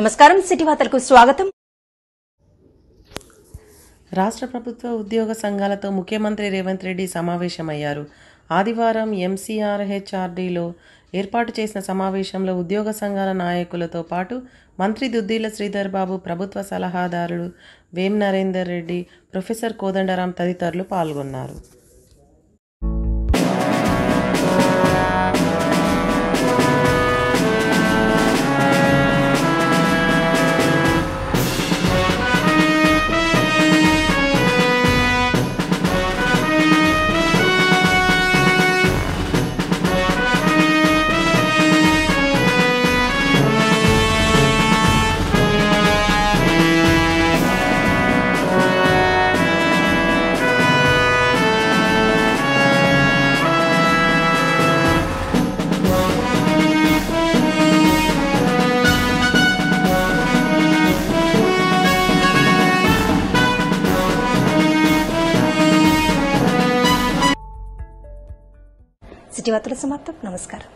నమస్కారం సిటీ వార్తలకు స్వాగతం. రాష్ట్ర ప్రభుత్వ ఉద్యోగ సంఘాలతో ముఖ్యమంత్రి రేవంత్ రెడ్డి సమావేశమయ్యారు. ఆదివారం ఎంసీఆర్హెచ్ఆర్డీలో ఏర్పాటు చేసిన సమావేశంలో ఉద్యోగ సంఘాల నాయకులతో పాటు మంత్రి దుద్దిళ్ల శ్రీధర్ బాబు, ప్రభుత్వ సలహాదారులు వేం నరేందర్ రెడ్డి, ప్రొఫెసర్ కోదండరాం తదితరులు పాల్గొన్నారు. సిటీ వార్తల సమాప్తం. నమస్కారం.